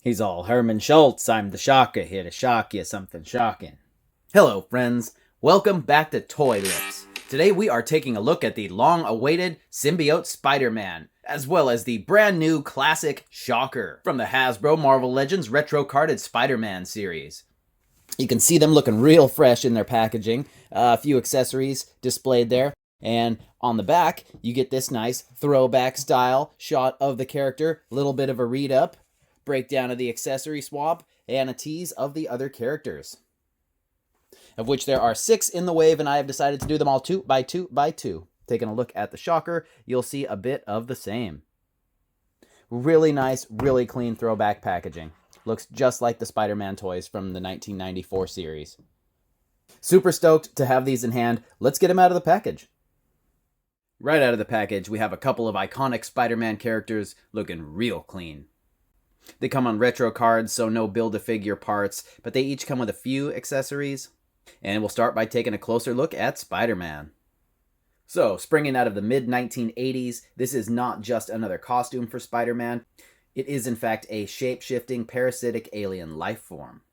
He's all Herman Schultz, I'm the shocker here to shock you something shocking. Hello, friends. Welcome back to Toy Lips. Today we are taking a look at the long-awaited Symbiote Spider-Man, as well as the brand new classic Shocker from the Hasbro Marvel Legends Retro Carded Spider-Man series. You can see them looking real fresh in their packaging, a few accessories displayed there, and on the back you get this nice throwback style shot of the character, a little bit of a read-up, breakdown of the accessory swap, and a tease of the other characters, of which there are 6 in the wave, and I have decided to do them all 2 by 2 by 2. Taking a look at the Shocker, you'll see a bit of the same. Really nice, really clean throwback packaging. Looks just like the Spider-Man toys from the 1994 series. Super stoked to have these in hand. Let's get them out of the package. Right out of the package, we have a couple of iconic Spider-Man characters looking real clean. They come on retro cards, so no build-a-figure parts, but they each come with a few accessories. And we'll start by taking a closer look at Spider-Man. So, springing out of the mid-1980s, this is not just another costume for Spider-Man. It is in fact a shape-shifting parasitic alien life form.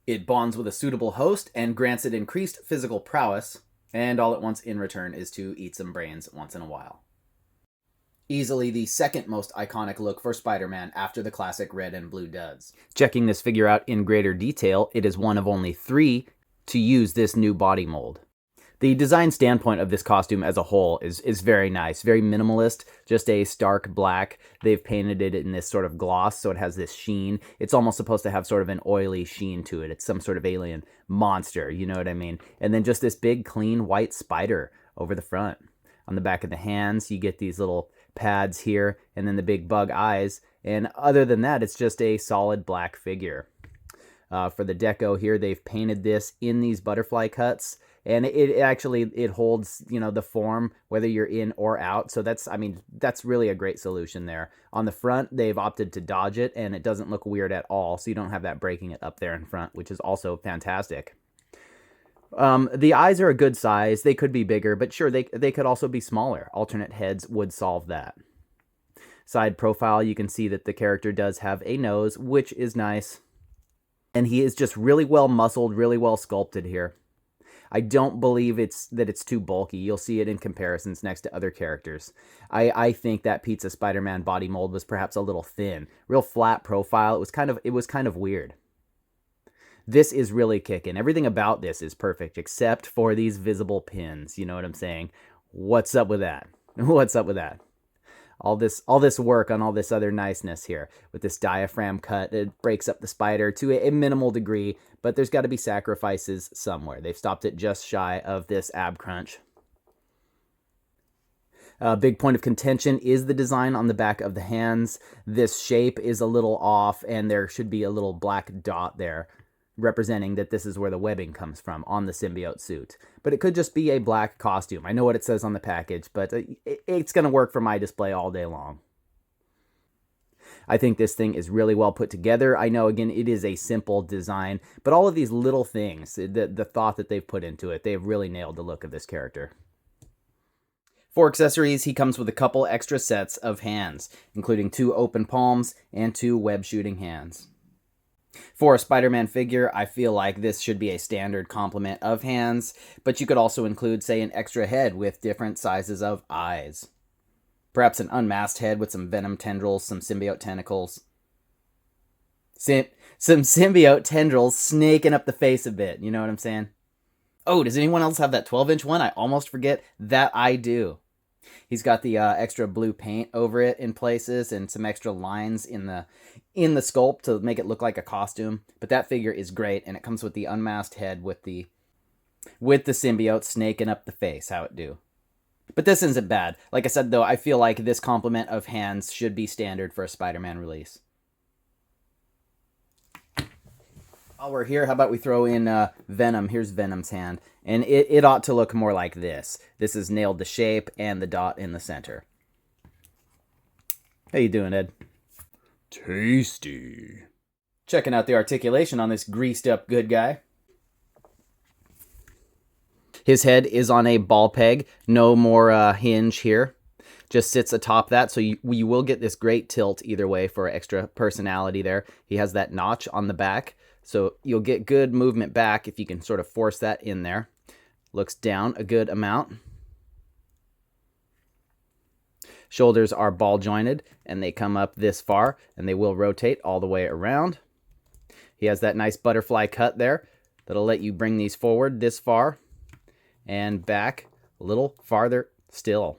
It bonds with a suitable host and grants it increased physical prowess, and all it wants in return is to eat some brains once in a while. Easily the second most iconic look for Spider-Man after the classic red and blue duds. Checking this figure out in greater detail, it is one of only 3 to use this new body mold. The design standpoint of this costume as a whole is very nice, very minimalist, just a stark black. They've painted it in this sort of gloss, so it has this sheen. It's almost supposed to have sort of an oily sheen to it. It's some sort of alien monster, you know what I mean? And then just this big, clean, white spider over the front. On the back of the hands, you get these little pads here, and then the big bug eyes. And other than that, it's just a solid black figure. For the deco here, they've painted this in these butterfly cuts, and it holds, you know, the form whether you're in or out. So that's really a great solution there. On the front, they've opted to dodge it, and it doesn't look weird at all, so you don't have that breaking it up there in front, which is also fantastic. The eyes are a good size. They could be bigger, but sure, they could also be smaller. Alternate heads would solve that. Side profile, you can see that the character does have a nose, which is nice. And he is just really well muscled, really well sculpted here. I don't believe it's too bulky. You'll see it in comparisons next to other characters. I think that Pizza Spider-Man body mold was perhaps a little thin. Real flat profile. It was kind of weird. This is really kicking. Everything about this is perfect, except for these visible pins. You know what I'm saying? What's up with that? What's up with that? All this work on all this other niceness here with this diaphragm cut. It breaks up the spider to a minimal degree, but there's got to be sacrifices somewhere. They've stopped it just shy of this ab crunch. A big point of contention is the design on the back of the hands. This shape is a little off, and there should be a little black dot there, representing that this is where the webbing comes from on the symbiote suit. But it could just be a black costume. I know what it says on the package, but it's going to work for my display all day long. I think this thing is really well put together. I know, again, it is a simple design, but all of these little things, the thought that they've put into it, they've really nailed the look of this character. For accessories, he comes with a couple extra sets of hands, including 2 open palms and 2 web shooting hands. For a Spider-Man figure, I feel like this should be a standard complement of hands, but you could also include, say, an extra head with different sizes of eyes. Perhaps an unmasked head with some venom tendrils, some symbiote tentacles. Some symbiote tendrils snaking up the face a bit, you know what I'm saying? Oh, does anyone else have that 12-inch one? I almost forget that I do. He's got the extra blue paint over it in places and some extra lines in the sculpt to make it look like a costume. But that figure is great, and it comes with the unmasked head with the symbiote snaking up the face. How it do? But this isn't bad. Like I said, though, I feel like this complement of hands should be standard for a Spider-Man release. While we're here, how about we throw in Venom? Here's Venom's hand. And it ought to look more like this. This is nailed to shape and the dot in the center. How you doing, Ed? Tasty. Checking out the articulation on this greased up good guy. His head is on a ball peg. No more hinge here. just sits atop that, so you will get this great tilt either way for extra personality there. He has that notch on the back, so you'll get good movement back if you can sort of force that in there. Looks down a good amount. Shoulders are ball jointed, and they come up this far, and they will rotate all the way around. He has that nice butterfly cut there that'll let you bring these forward this far and back a little farther still.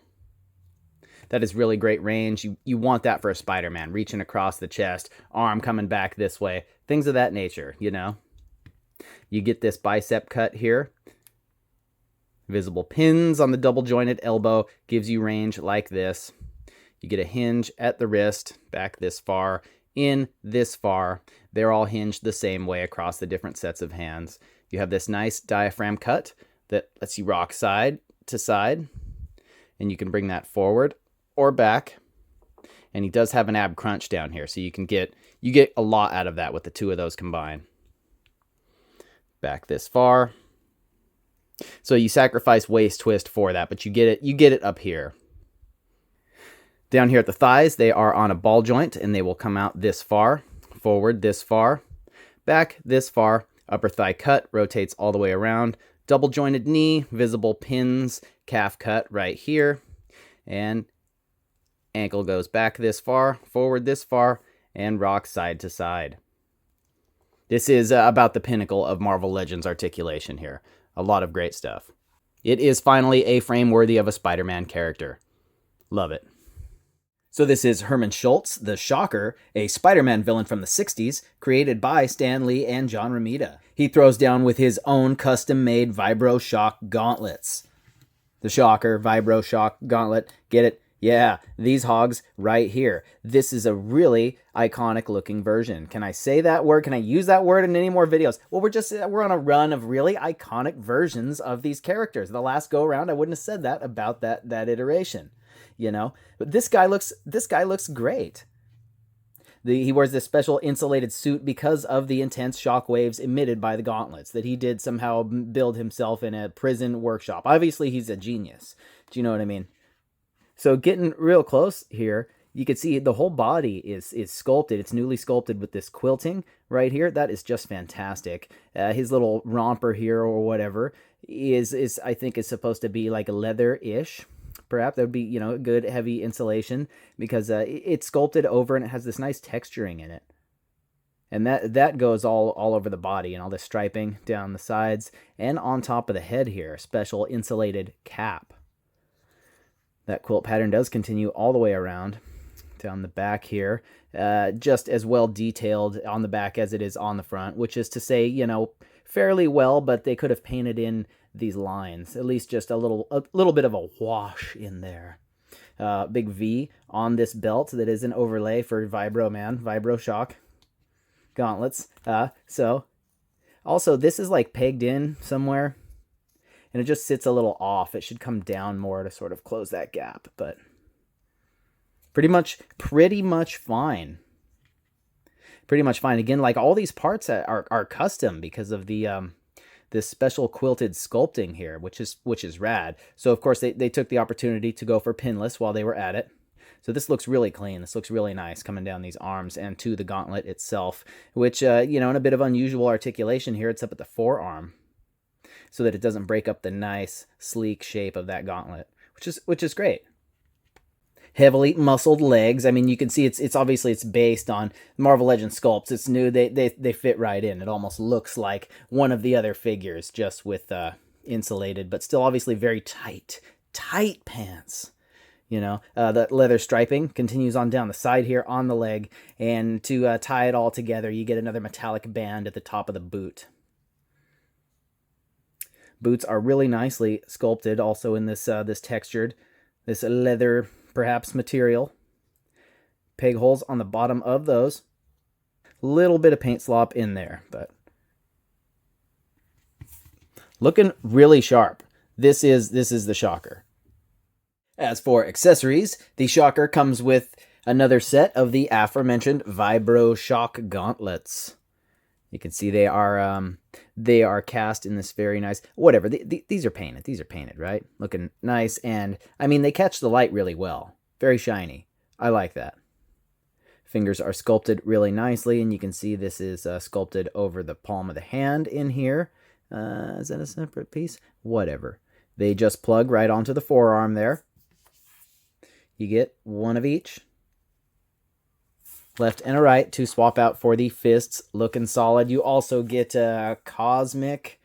That is really great range. You want that for a Spider-Man, reaching across the chest, arm coming back this way, things of that nature, you know. You get this bicep cut here. Visible pins on the double jointed elbow gives you range like this. You get a hinge at the wrist, back this far, in this far. They're all hinged the same way across the different sets of hands. You have this nice diaphragm cut that lets you rock side to side, and you can bring that forward or back. And he does have an ab crunch down here, so you get a lot out of that with the two of those combined. Back this far. So you sacrifice waist twist for that, but you get it up here. Down here at the thighs, they are on a ball joint, and they will come out this far, forward this far, back this far. Upper thigh cut rotates all the way around. Double jointed knee, visible pins, calf cut right here, and ankle goes back this far, forward this far, and rock side to side. This is about the pinnacle of Marvel Legends articulation here. A lot of great stuff. It is finally a frame worthy of a Spider-Man character. Love it. So this is Herman Schultz, the Shocker, a Spider-Man villain from the 60s, created by Stan Lee and John Romita. He throws down with his own custom-made Vibro Shock gauntlets. The Shocker, Vibro Shock gauntlet, get it? Yeah, these hogs right here. This is a really iconic looking version. Can I say that word? Can I use that word in any more videos? Well, we're on a run of really iconic versions of these characters. The last go around, I wouldn't have said that about that iteration, you know. But this guy looks great. He wears this special insulated suit because of the intense shock waves emitted by the gauntlets that he did somehow build himself in a prison workshop. Obviously, he's a genius. Do you know what I mean? So getting real close here, you can see the whole body is sculpted. It's newly sculpted with this quilting right here. That is just fantastic. His little romper here or whatever is I think is supposed to be like a leather-ish. Perhaps that would be, you know, good heavy insulation because it's sculpted over and it has this nice texturing in it. And that goes all over the body and all this striping down the sides and on top of the head here. Special insulated cap. That quilt pattern does continue all the way around down the back here, just as well detailed on the back as it is on the front, which is to say, you know, fairly well, but they could have painted in these lines, at least just a little bit of a wash in there. Big V on this belt that is an overlay for Vibro Shock gauntlets. So also this is like pegged in somewhere. And it just sits a little off. It should come down more to sort of close that gap, but pretty much fine. Pretty much fine. Again, like all these parts are custom because of the this special quilted sculpting here, which is rad. So of course they took the opportunity to go for pinless while they were at it. So this looks really clean. This looks really nice coming down these arms and to the gauntlet itself, which you know, in a bit of unusual articulation here, it's up at the forearm, so that it doesn't break up the nice, sleek shape of that gauntlet, which is great. Heavily muscled legs. I mean, you can see it's obviously it's based on Marvel Legends sculpts. It's new. They fit right in. It almost looks like one of the other figures, just with insulated, but still obviously very tight pants. You know, the leather striping continues on down the side here on the leg, and to tie it all together, you get another metallic band at the top of the boot. Boots are really nicely sculpted, also in this textured, this leather perhaps material. Peg holes on the bottom of those. Little bit of paint slop in there, but looking really sharp. This is the Shocker. As for accessories, the Shocker comes with another set of the aforementioned Vibro Shock gauntlets. You can see they are cast in this very nice, whatever, these are painted, right? Looking nice, and I mean, they catch the light really well. Very shiny. I like that. Fingers are sculpted really nicely, and you can see this is sculpted over the palm of the hand in here. Is that a separate piece? Whatever. They just plug right onto the forearm there. You get one of each. Left and a right to swap out for the fists. Looking solid. You also get cosmic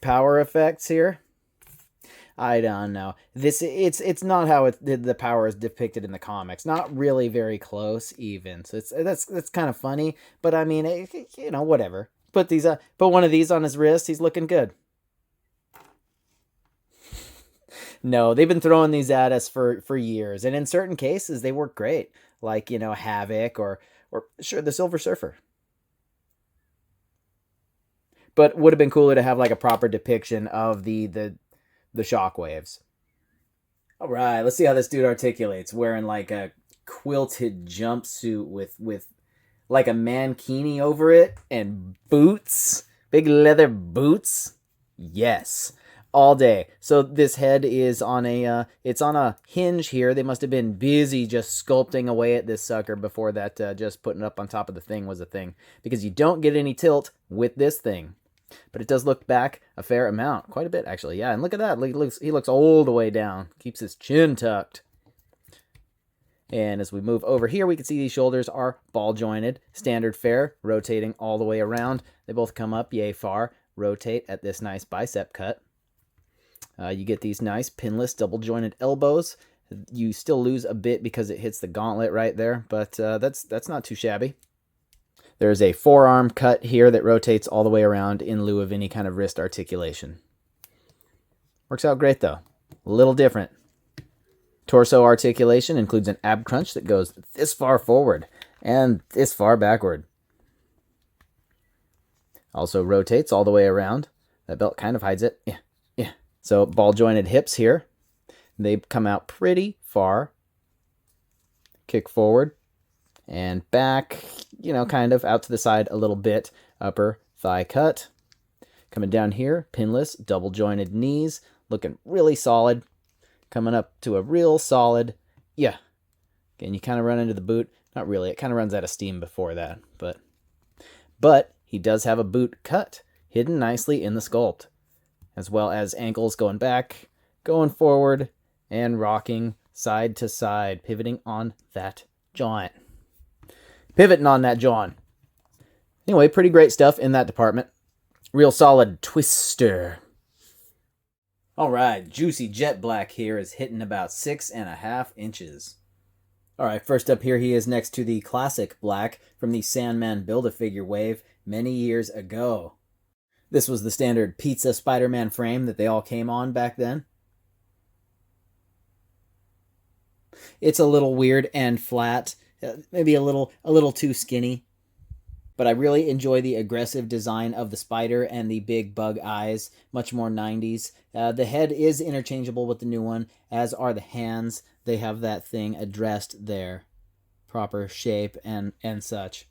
power effects here. I don't know. It's not how the power is depicted in the comics. Not really very close even. So that's kind of funny. But I mean, whatever. Put one of these on his wrist. He's looking good. No, they've been throwing these at us for years, and in certain cases they work great. Like Havoc or sure the Silver Surfer. But would have been cooler to have like a proper depiction of the shockwaves. All right, let's see how this dude articulates. Wearing like a quilted jumpsuit with like a mankini over it and boots, big leather boots. Yes, all day. So this head is on it's on a hinge here. They must have been busy just sculpting away at this sucker before that just putting it up on top of the thing was a thing, because you don't get any tilt with this thing. But it does look back a fair amount. Quite a bit, actually. Yeah, and look at that. He looks all the way down. Keeps his chin tucked. And as we move over here, we can see these shoulders are ball jointed. Standard fare, rotating all the way around. They both come up yay far. Rotate at this nice bicep cut. You get these nice pinless double jointed elbows. You still lose a bit because it hits the gauntlet right there. But that's not too shabby. There's a forearm cut here that rotates all the way around in lieu of any kind of wrist articulation. Works out great though. A little different. Torso articulation includes an ab crunch that goes this far forward and this far backward. Also rotates all the way around. That belt kind of hides it. Yeah. So ball jointed hips here. They come out pretty far. Kick forward. And back, kind of out to the side a little bit. Upper thigh cut. Coming down here, pinless, double jointed knees. Looking really solid. Coming up to a real solid, yeah. Again, you kind of run into the boot. Not really, it kind of runs out of steam before that. But he does have a boot cut, hidden nicely in the sculpt. As well as ankles going back, going forward, and rocking side to side, pivoting on that joint. Pivoting on that John. Anyway, pretty great stuff in that department. Real solid twister. All right, juicy jet black here is hitting about 6.5 inches. All right, first up here he is next to the classic black from the Sandman Build-A-Figure wave many years ago. This was the standard pizza Spider-Man frame that they all came on back then. It's a little weird and flat. Maybe a little too skinny. But I really enjoy the aggressive design of the spider and the big bug eyes. Much more 90s. The head is interchangeable with the new one, as are the hands. They have that thing addressed there. Proper shape and such.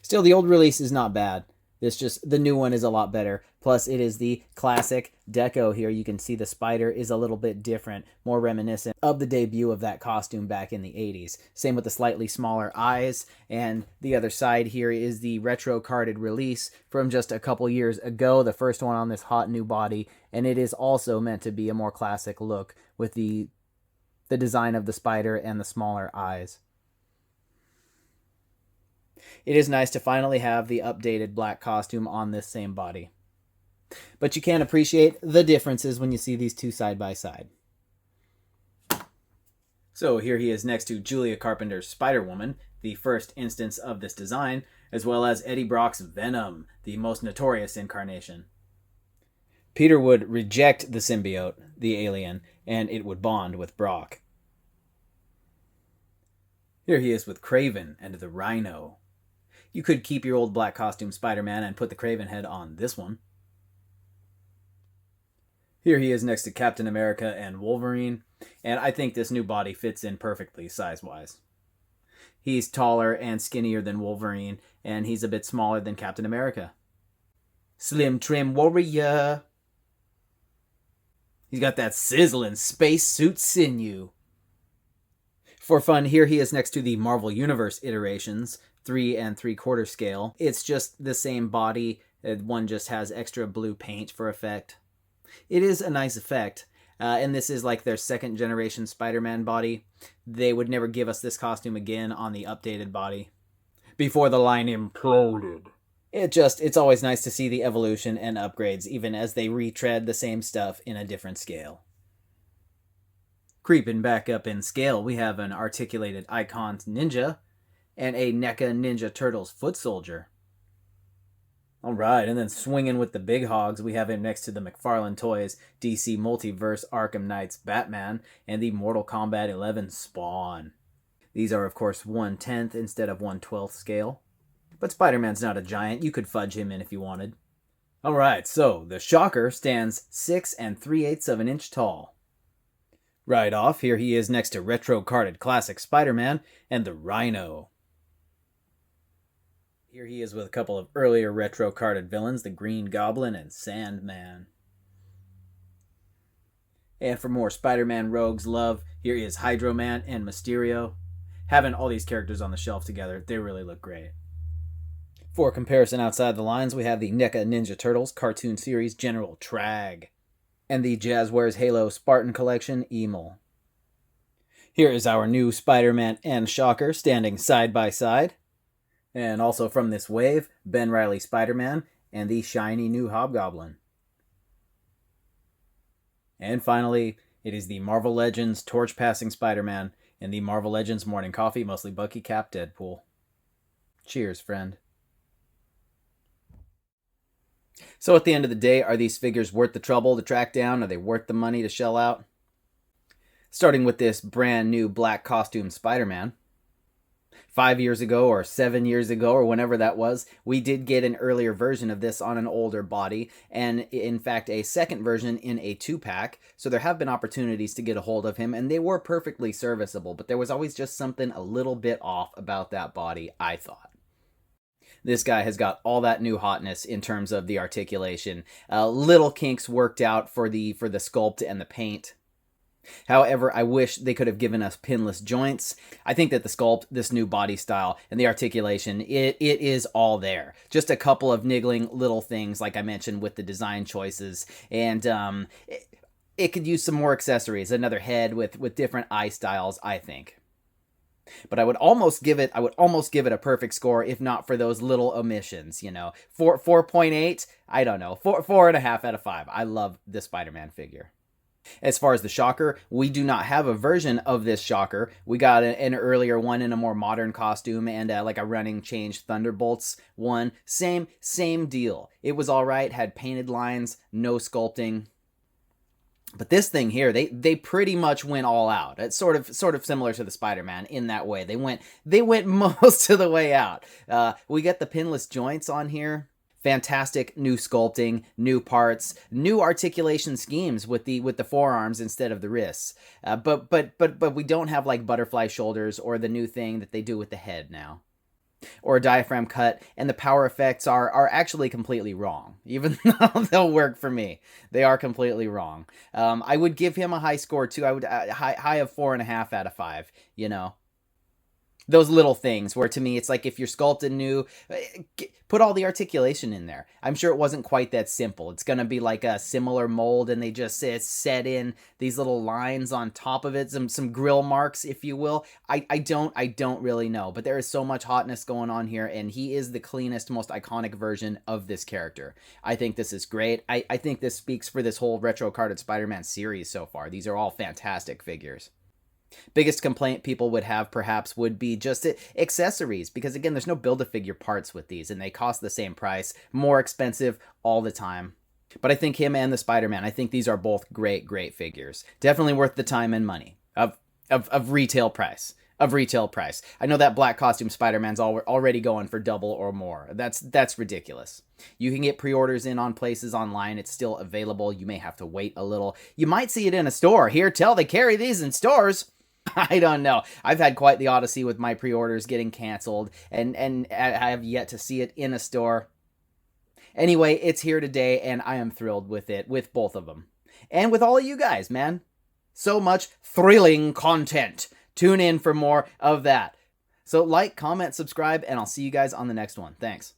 Still, the old release is not bad. The new one is a lot better. Plus, it is the classic deco here. You can see the spider is a little bit different, more reminiscent of the debut of that costume back in the 80s. Same with the slightly smaller eyes. And the other side here is the retro carded release from just a couple years ago, the first one on this hot new body. And it is also meant to be a more classic look with the design of the spider and the smaller eyes. It is nice to finally have the updated black costume on this same body. But you can appreciate the differences when you see these two side by side. So here he is next to Julia Carpenter's Spider-Woman, the first instance of this design, as well as Eddie Brock's Venom, the most notorious incarnation. Peter would reject the symbiote, the alien, and it would bond with Brock. Here he is with Kraven and the Rhino. You could keep your old black costume Spider-Man and put the Kraven head on this one. Here he is next to Captain America and Wolverine, and I think this new body fits in perfectly size-wise. He's taller and skinnier than Wolverine, and he's a bit smaller than Captain America. Slim trim warrior. He's got that sizzling spacesuit sinew. For fun, here he is next to the Marvel Universe iterations, 3 3/4 scale. It's just the same body. One just has extra blue paint for effect. It is a nice effect. And this is like their second generation Spider-Man body. They would never give us this costume again on the updated body before the line imploded. It's always nice to see the evolution and upgrades, even as they retread the same stuff in a different scale. Creeping back up in scale, we have an articulated Icons Ninja and a NECA Ninja Turtles foot soldier. Alright, and then swinging with the big hogs, we have him next to the McFarlane Toys DC Multiverse Arkham Knight's Batman and the Mortal Kombat 11 Spawn. These are, of course, 1/10 instead of 1/12 scale. But Spider-Man's not a giant, you could fudge him in if you wanted. Alright, so the Shocker stands 6 3/8 of an inch tall. Right off, here he is next to retro-carded classic Spider-Man and the Rhino. Here he is with a couple of earlier retro-carded villains, the Green Goblin and Sandman. And for more Spider-Man Rogues love, here is Hydro Man and Mysterio. Having all these characters on the shelf together, they really look great. For comparison outside the lines, we have the NECA Ninja Turtles cartoon series General Trag and the Jazzwares Halo Spartan Collection Emil. Here is our new Spider-Man and Shocker standing side by side. And also from this wave, Ben Reilly Spider-Man and the shiny new Hobgoblin. And finally, it is the Marvel Legends Torch-Passing Spider-Man and the Marvel Legends Morning Coffee Mostly Bucky Cap Deadpool. Cheers, friend. So at the end of the day, are these figures worth the trouble to track down? Are they worth the money to shell out? Starting with this brand new black costume Spider-Man. 5 years ago or 7 years ago or whenever that was, we did get an earlier version of this on an older body, and in fact a second version in a 2-pack, so there have been opportunities to get a hold of him, and they were perfectly serviceable, but there was always just something a little bit off about that body, I thought. This guy has got all that new hotness in terms of the articulation. Little kinks worked out for the sculpt and the paint. However, I wish they could have given us pinless joints. I think that the sculpt, this new body style, and the articulation, it is all there. Just a couple of niggling little things, like I mentioned, with the design choices. And it could use some more accessories. Another head with different eye styles, I think. But I would almost give it a perfect score if not for those little omissions, 4.8, I don't know, 4.5 out of 5. I love the Spider-Man figure. As far as the Shocker, we do not have a version of this Shocker. We got an earlier one in a more modern costume and like a running change Thunderbolts one. Same deal. It was all right, had painted lines, no sculpting. But this thing here, they pretty much went all out. It's sort of similar to the Spider-Man in that way. They went most of the way out. We get the pinless joints on here. Fantastic new sculpting, new parts, new articulation schemes with the forearms instead of the wrists. But we don't have like butterfly shoulders or the new thing that they do with the head now. Or a diaphragm cut, and the power effects are actually completely wrong, even though they'll work for me. They are completely wrong. I would give him a high score too. I would high of 4.5 out of 5. Those little things where to me it's like if you're sculpting new, put all the articulation in there. I'm sure it wasn't quite that simple. It's gonna be like a similar mold, and they just set in these little lines on top of it, some grill marks, if you will. I don't really know, but there is so much hotness going on here, and he is the cleanest, most iconic version of this character. I think this is great. I think this speaks for this whole retro carded Spider-Man series so far. These are all fantastic figures. Biggest complaint people would have perhaps would be just accessories, because again, there's no Build-A-Figure parts with these, and they cost the same price, more expensive all the time. But I think him and the Spider-Man, I think these are both great figures. Definitely worth the time and money of retail price. I know that black costume Spider-Man's already going for double or more. That's ridiculous. You can get pre-orders in on places online. It's still available. You may have to wait a little. You might see it in a store. Here, they carry these in stores. I don't know. I've had quite the odyssey with my pre-orders getting canceled, and I have yet to see it in a store. Anyway, it's here today, and I am thrilled with it, with both of them. And with all of you guys, man. So much thrilling content tune in for more of that. So like, comment, subscribe, and I'll see you guys on the next one. Thanks.